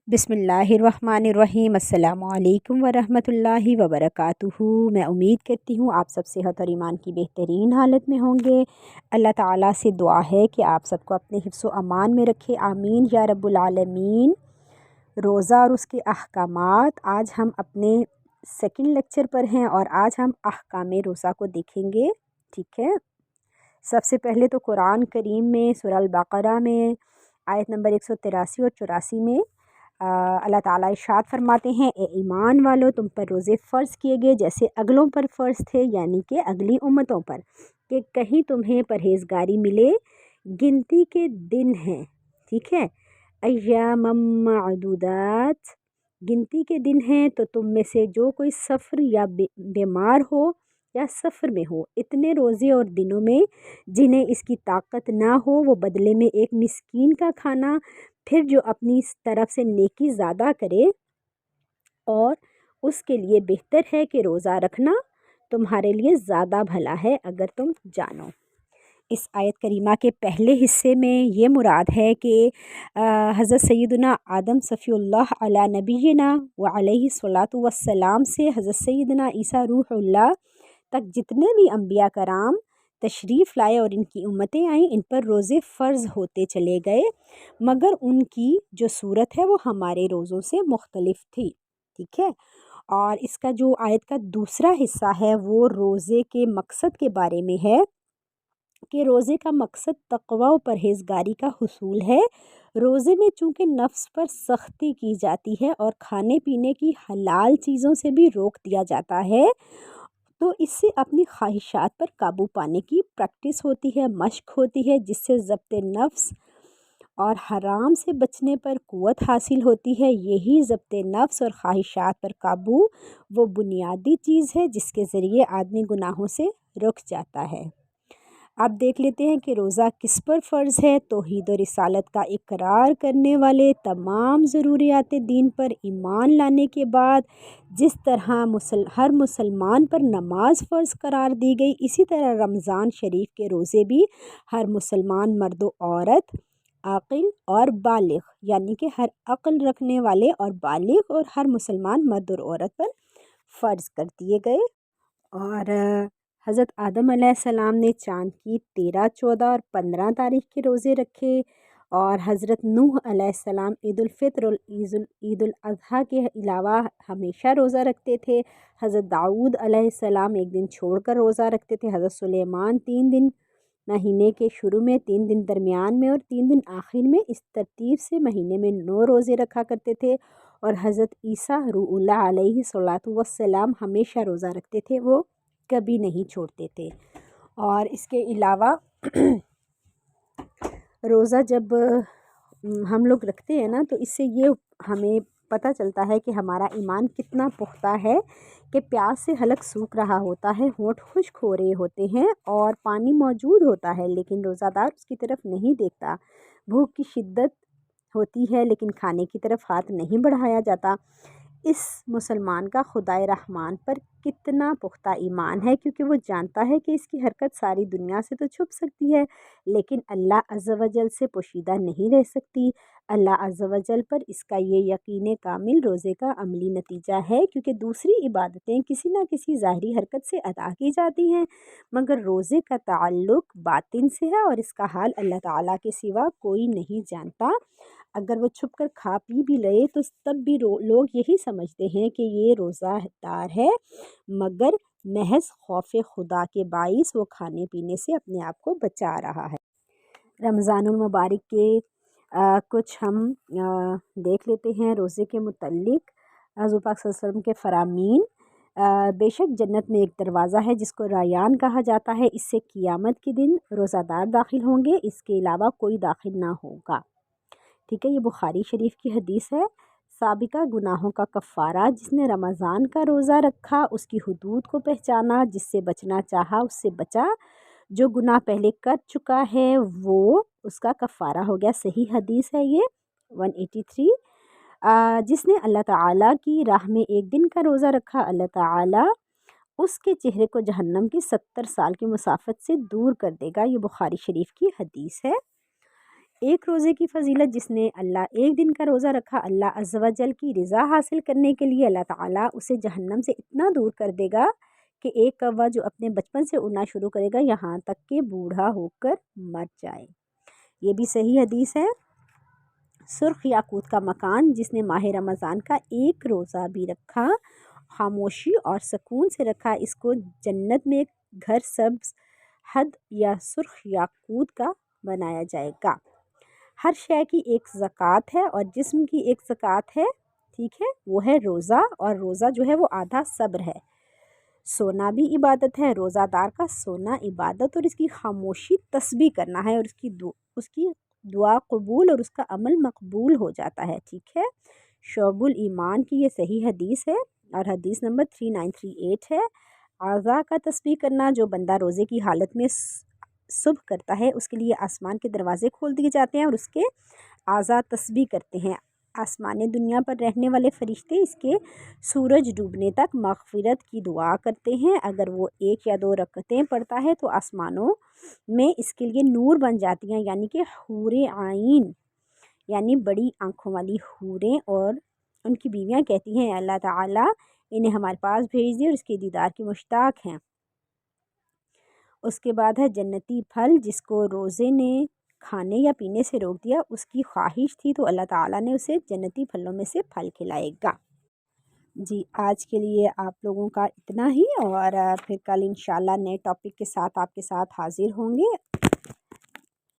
बिस्मिल्लाहिर्रहमानिर्रहीम। अस्सलामुअलैकुम वरहमतुल्लाहि वबरकातुहू। मैं उम्मीद करती हूँ आप सब सेहत और ईमान की बेहतरीन हालत में होंगे। अल्लाह ताला से दुआ है कि आप सबको अपने हिफ्ज़ व अमान में रखे, आमीन या रब्बुल आलमीन। रोज़ा और उसके अहकामात, आज हम अपने सेकंड लेक्चर पर हैं और आज हम अहकाम रोज़ा को देखेंगे। ठीक है, सबसे पहले तो कुरान करीम में सूरह अल बक़रा में आयत नंबर 183 और 84 में अल्लाह ताला इरशाद फरमाते हैं, ए ईमान वालो, तुम पर रोज़े फ़र्ज़ किए गए जैसे अगलों पर फ़र्ज़ थे, यानी कि अगली उम्मतों पर, कि कहीं तुम्हें परहेज़गारी मिले। गिनती के दिन हैं, ठीक है, अय्यामम मादूदात, गिनती के दिन हैं। तो तुम में से जो कोई सफ़र या बीमार हो या सफ़र में हो, इतने रोज़े और दिनों में जिन्हें इसकी ताकत ना हो, वो बदले में एक मिस्कीन का खाना, फिर जो अपनी तरफ से नेकी ज़्यादा करे, और उसके लिए बेहतर है कि रोज़ा रखना तुम्हारे लिए ज़्यादा भला है अगर तुम जानो। इस आयत करीमा के पहले हिस्से में ये मुराद है कि हज़रत सैयदना आदम सफ़ीउल्लाह अला नबीना व अलैहि सलातु वस्सलाम से हज़रत सैयदना ईसा रूहुल्लाह तक जितने भी अम्बिया कराम तशरीफ़ लाए और इनकी उम्मतें आईं, इन पर रोज़े फ़र्ज़ होते चले गए, मगर उनकी जो सूरत है वो हमारे रोज़ों से मुख्तलिफ थी। ठीक है, और इसका जो आयत का दूसरा हिस्सा है वो रोज़े के मकसद के बारे में है कि रोज़े का मकसद तक़वा व परहेज़गारी का हुसूल है। रोज़े में चूँकि नफ्स पर सख्ती की जाती है और खाने पीने की हलाल चीज़ों से भी रोक दिया जाता है, तो इससे अपनी ख्वाहिशात पर काबू पाने की प्रैक्टिस होती है, मश्क होती है, जिससे ज़ब्त नफ्स और हराम से बचने पर क़ुव्वत हासिल होती है। यही ज़ब्त नफ्स और ख्वाहिशात पर काबू वो बुनियादी चीज़ है जिसके ज़रिए आदमी गुनाहों से रुक जाता है। अब देख लेते हैं कि रोज़ा किस पर फ़र्ज़ है। तौहीद और रिसालत का इकरार करने वाले तमाम ज़रूरियात दीन पर ईमान लाने के बाद जिस तरह हर मुसलमान पर नमाज फ़र्ज़ करार दी गई, इसी तरह रमज़ान शरीफ के रोज़े भी हर मुसलमान मर्द व औरत, आक़िल और बालिग़, यानी कि हर अक़ल रखने वाले और बालिग़ और हर मुसलमान मर्द और औरत पर फ़र्ज़ कर दिए गए। और हज़रत आदम अलैहिस्सलाम ने चाँद की 13, 14 और 15 तारीख़ के रोज़े रखे, और हज़रत नूह अलैहिस्सलाम ईद उल फ़ित्र और ईद उल अज़हा के अलावा हमेशा रोज़ा रखते थे। हज़रत दाऊद अलैहिस्सलाम एक दिन छोड़कर रोज़ा रखते थे। हज़रत सुलेमान 3 दिन महीने के शुरू में, 3 दिन दरमियान में और 3 दिन आखिर में, इस तरतीब से महीने में 9 रोज़े रखा करते थे। और हज़रत ईसा रूहुल्लाह अलैहि सलातु वस्सलाम हमेशा रोज़ा रखते थे, वो कभी नहीं छोड़ते थे। और इसके अलावा रोज़ा जब हम लोग रखते हैं ना, तो इससे ये हमें पता चलता है कि हमारा ईमान कितना पुख्ता है कि प्यास से हलक सूख रहा होता है, होंठ खुश्क हो रहे होते हैं और पानी मौजूद होता है, लेकिन रोज़ादार उसकी तरफ नहीं देखता। भूख की शिद्दत होती है लेकिन खाने की तरफ हाथ नहीं बढ़ाया जाता। इस मुसलमान का खुदाए रहमान पर कितना पुख्ता ईमान है, क्योंकि वो जानता है कि इसकी हरकत सारी दुनिया से तो छुप सकती है लेकिन अल्लाह अज़्ज़ व जल से पोशीदा नहीं रह सकती। अल्लाह अज़्ज़ व जल पर इसका ये यकीन कामिल रोज़े का अमली नतीजा है, क्योंकि दूसरी इबादतें किसी न किसी ज़ाहिरी हरकत से अदा की जाती हैं, मगर रोज़े का ताल्लुक़ बातिन से है और इसका हाल अल्लाह ताला के सिवा कोई नहीं जानता। अगर वो छुप कर खा पी भी ले तो तब भी लोग यही समझते हैं कि ये रोज़ादार है, मगर महज खौफ खुदा के बाइस वो खाने पीने से अपने आप को बचा रहा है। रमज़ानुल मुबारक के कुछ हम देख लेते हैं रोज़े के मुतल्लिक़। हुज़ूर पाक सल्लल्लाहु अलैहि वसल्लम के फ़रामीन, बेशक जन्नत में एक दरवाज़ा है जिसको रायान कहा जाता है, इससे क़ियामत के दिन रोज़ादार दाखिल होंगे, इसके अलावा कोई दाखिल ना होगा। ठीक है, ये बुखारी शरीफ की हदीस है। साबिका गुनाहों का कफ़ारा, जिसने रमज़ान का रोज़ा रखा उसकी हुदूद को पहचाना, जिससे बचना चाहा उससे बचा, जो गुनाह पहले कर चुका है वो उसका कफ़ारा हो गया। सही हदीस है ये 183। जिसने अल्लाह ताला की राह में एक दिन का रोज़ा रखा, अल्लाह ताला उसके चेहरे को जहन्नम की 70 साल की मुसाफ़त से दूर कर देगा। ये बुखारी शरीफ की हदीस है। एक रोज़े की फ़जीलत, जिसने अल्लाह एक दिन का रोज़ा रखा, अल्लाह अज़्ज़ व जल की रज़ा हासिल करने के लिए अल्लाह ताला उसे जहन्नम से इतना दूर कर देगा कि एक कौवा जो अपने बचपन से उड़ना शुरू करेगा यहाँ तक कि बूढ़ा होकर मर जाए। ये भी सही हदीस है। सुर्ख याकूत का मकान, जिसने माह रमज़ान का एक रोज़ा भी रखा, खामोशी और सुकून से रखा, इसको जन्नत में एक घर सब्ज़ हद या सुर्ख याकूत का बनाया जाएगा। हर शय की एक ज़कात है और जिस्म की एक ज़कात है, ठीक है, वो है रोज़ा। और रोज़ा जो है वो आधा सब्र है। सोना भी इबादत है, रोज़ादार का सोना इबादत और इसकी खामोशी तस्बीह करना है, और उसकी दुआ कबूल और उसका अमल मकबूल हो जाता है, ठीक है। शोबुल ईमान की ये सही हदीस है और हदीस नंबर 3938 है। आज़ा का तस्बीह करना, जो बंदा रोज़े की हालत में सुबह करता है, उसके लिए आसमान के दरवाज़े खोल दिए जाते हैं और उसके आज़ा तस्बीह करते हैं। आसमान दुनिया पर रहने वाले फ़रिश्ते इसके सूरज डूबने तक मग़फ़िरत की दुआ करते हैं। अगर वो 1 या 2 रकअतें पढ़ता है तो आसमानों में इसके लिए नूर बन जाती हैं, यानी कि हूरे आइन, यानी बड़ी आँखों वाली हूरें, और उनकी बीवियाँ कहती हैं अल्लाह ताला इन्हें हमारे पास भेज दिए और इसके दीदार की मुश्ताक हैं। उसके बाद है जन्नती फल, जिसको रोज़े ने खाने या पीने से रोक दिया, उसकी ख्वाहिश थी तो अल्लाह ताला ने उसे जन्नती फलों में से फल खिलाएगा। जी, आज के लिए आप लोगों का इतना ही, और फिर कल इंशाल्लाह नए टॉपिक के साथ आपके साथ हाज़िर होंगे।